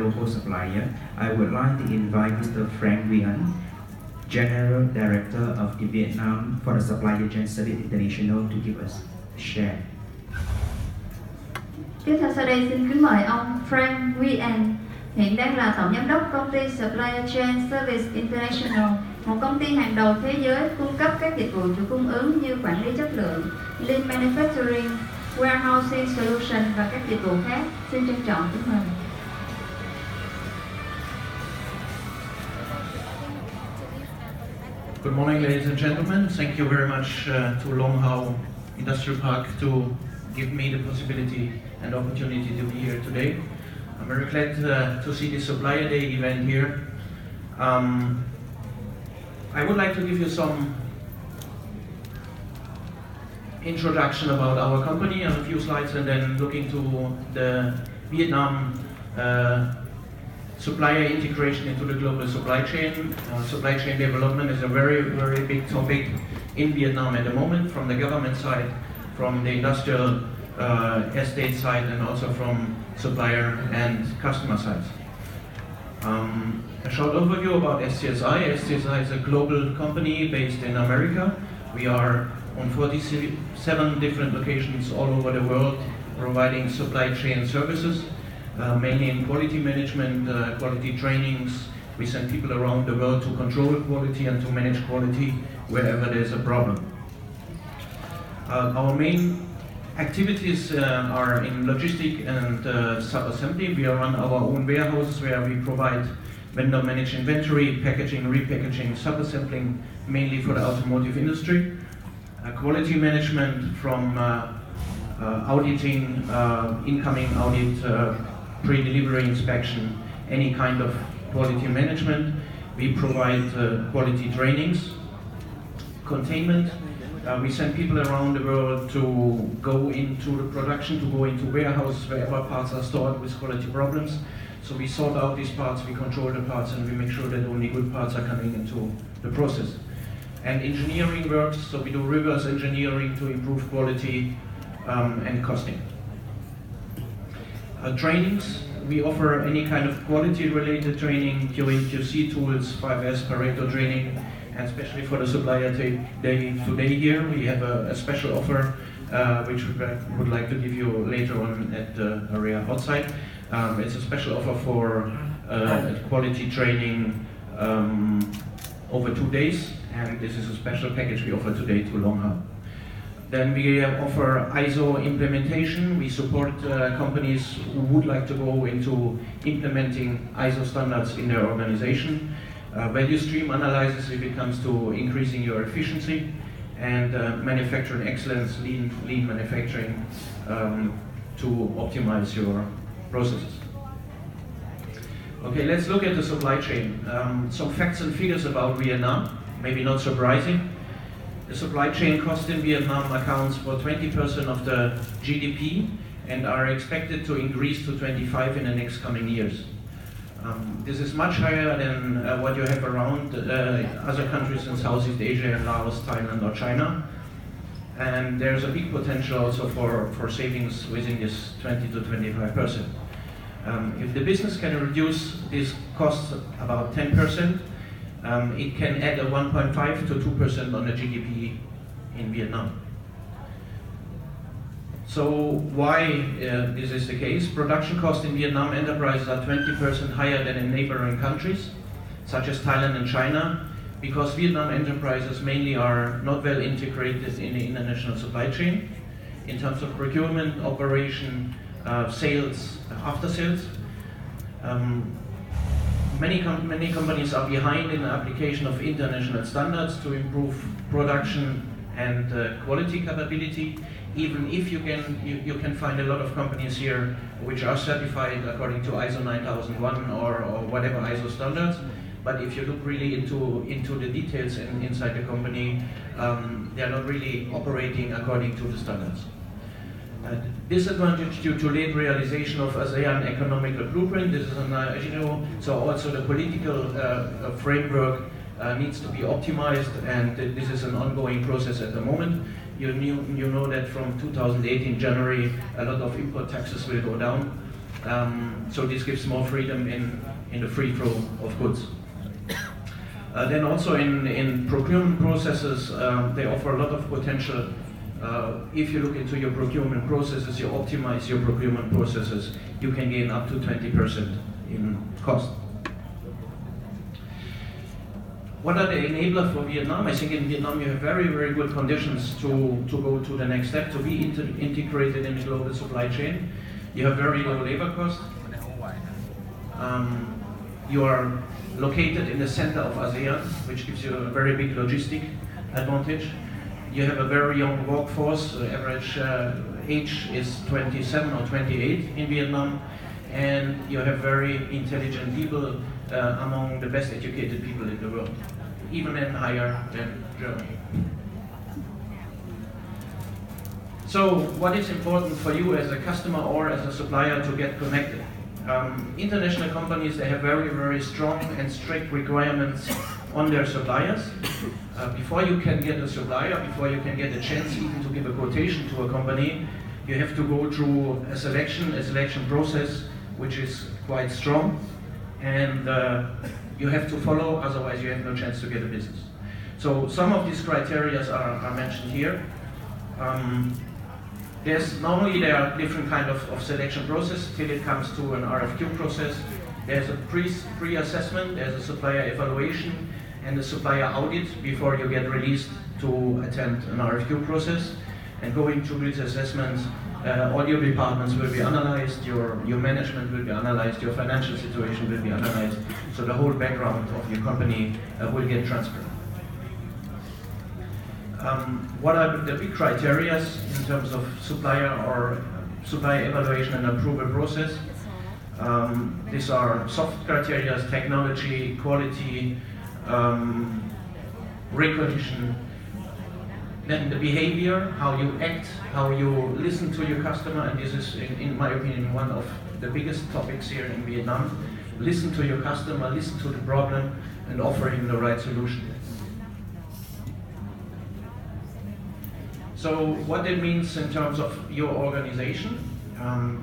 Long Hau Supplier, I would like to invite Mr. Frank Weiand, General Director of the Vietnam for the Supplier Chain Service International to give us a share. Tiếp theo sau đây xin kính mời ông Frank Weiand, hiện đang là tổng giám đốc công ty Supplier Chain Service International, một công ty hàng đầu thế giới cung cấp các dịch vụ chuỗi cung ứng như quản lý chất lượng, Lean Manufacturing, Warehousing Solution và các dịch vụ khác. Xin trân trọng kính mời. Good morning, ladies and gentlemen. Thank you very much to Long Hau Industrial Park to give me the possibility and opportunity to be here today. I'm very glad to see the Supplier Day event here. I would like to give you some introduction about our company on a few slides, and then look into the Vietnam supplier integration into the global supply chain. Supply chain development is a very, very big topic in Vietnam at the moment, from the government side, from the industrial estate side, and also from supplier and customer sides. A short overview about SCSI. SCSI is a global company based in America. We are on 47 different locations all over the world, providing supply chain services, mainly in quality management, quality trainings. We send people around the world to control quality and to manage quality wherever there's a problem. Our main activities are in logistics and sub-assembly. We run our own warehouses where we provide vendor managed inventory, packaging, repackaging, sub-assembling, mainly for the automotive industry. Quality management from auditing, incoming audit, pre-delivery inspection, any kind of quality management. We provide quality trainings. Containment. We send people around the world to go into the production, to go into warehouses wherever parts are stored with quality problems. So we sort out these parts, we control the parts, and we make sure that only good parts are coming into the process. And engineering works, so we do reverse engineering to improve quality and costing. Trainings, we offer any kind of quality related training, QA/QC tools, 5S, Pareto training, and especially for the Supplier Day today here, we have a special offer which we would like to give you later on at the area outside. It's a special offer for quality training over 2 days, and this is a special package we offer today to Long Hau. Then we offer ISO implementation. We support companies who would like to go into implementing ISO standards in their organization. Value stream analysis if it comes to increasing your efficiency, and manufacturing excellence, lean manufacturing to optimize your processes. Okay, let's look at the supply chain. Some facts and figures about Vietnam, maybe not surprising. The supply chain cost in Vietnam accounts for 20% of the GDP and are expected to increase to 25% in the next coming years. This is much higher than what you have around other countries in Southeast Asia, Laos, Thailand or China. And there's a big potential also for savings within this 20 to 25%. If the business can reduce these costs about 10%, it can add a 1.5 to 2% on the GDP in Vietnam. So why this is the case? Production costs in Vietnam enterprises are 20% higher than in neighboring countries, such as Thailand and China, because Vietnam enterprises mainly are not well integrated in the international supply chain in terms of procurement, operation, sales, after sales. Many companies are behind in the application of international standards to improve production and quality capability. Even if you can find a lot of companies here which are certified according to ISO 9001 or whatever ISO standards, but if you look really into the details inside the company, they are not really operating according to the standards. Disadvantage due to late realization of ASEAN economical blueprint. This is so also the political framework needs to be optimized, and this is an ongoing process at the moment. You know that from 2018 January, a lot of import taxes will go down, So this gives more freedom in the free flow of goods. Then also in procurement processes, they offer a lot of potential. If you look into your procurement processes, you optimize your procurement processes, you can gain up to 20% in cost. What are the enablers for Vietnam? I think in Vietnam you have very, very good conditions to go to the next step, to be integrated in the global supply chain. You have very low labor costs. You are located in the center of ASEAN, which gives you a very big logistic advantage. You have a very young workforce. The average age is 27 or 28 in Vietnam, and you have very intelligent people among the best educated people in the world, even higher than Germany. So what is important for you as a customer or as a supplier to get connected? International companies, they have very, very strong and strict requirements on their suppliers. Before you can get a supplier, before you can get a chance even to give a quotation to a company, you have to go through a selection process which is quite strong, and you have to follow, otherwise you have no chance to get a business. So some of these criteria are mentioned here. Normally there are different kind of selection process till it comes to an RFQ process. There's a pre-assessment, there's a supplier evaluation, and a supplier audit before you get released to attend an RFQ process. And going through these assessments, all your departments will be analyzed, your management will be analyzed, your financial situation will be analyzed, so the whole background of your company will get transferred. What are the big criteria in terms of supplier evaluation and approval process? These are soft criteria: technology, quality, recognition. Then the behavior, how you act, how you listen to your customer, and this is, in my opinion, one of the biggest topics here in Vietnam. Listen to your customer, listen to the problem, and offer him the right solution. So what it means in terms of your organization,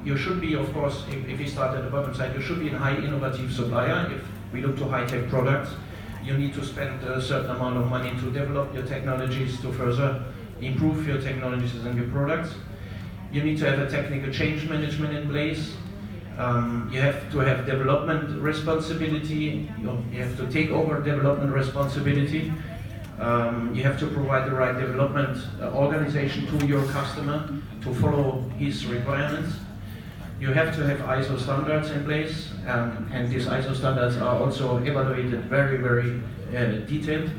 you should be, of course, if you start at the bottom side, you should be a high innovative supplier. If we look to high-tech products, you need to spend a certain amount of money to develop your technologies, to further improve your technologies and your products. You need to have a technical change management in place. You have to have development responsibility. You have to take over development responsibility. You have to provide the right development organization to your customer to follow his requirements. You have to have ISO standards in place, and these ISO standards are also evaluated very, very detailed.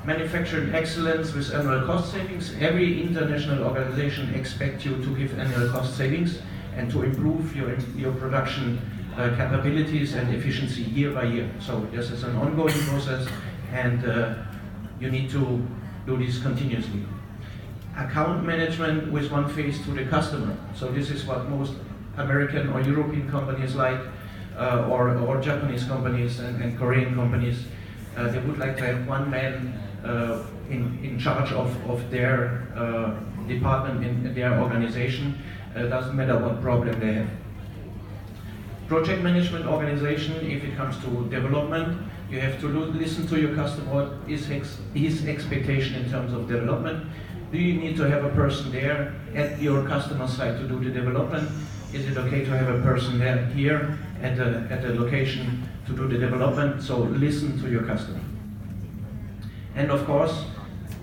Manufacturing excellence with annual cost savings. Every international organization expects you to give annual cost savings and to improve your production capabilities and efficiency year by year. So this is an ongoing process, and you need to do this continuously. Account management with one face to the customer. So this is what most American or European companies like, or Japanese companies and Korean companies. They would like to have one man in charge of their department in their organization. Doesn't matter what problem they have. Project management organization, if it comes to development, you have to listen to your customer. What is his expectation in terms of development? Do you need to have a person there at your customer site to do the development? Is it okay to have a person there here at the location to do the development? So listen to your customer. And of course,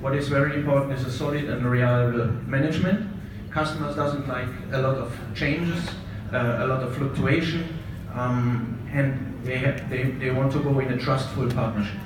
what is very important is a solid and reliable management. Customers doesn't like a lot of changes, a lot of fluctuation, and they want to go in a trustful partnership.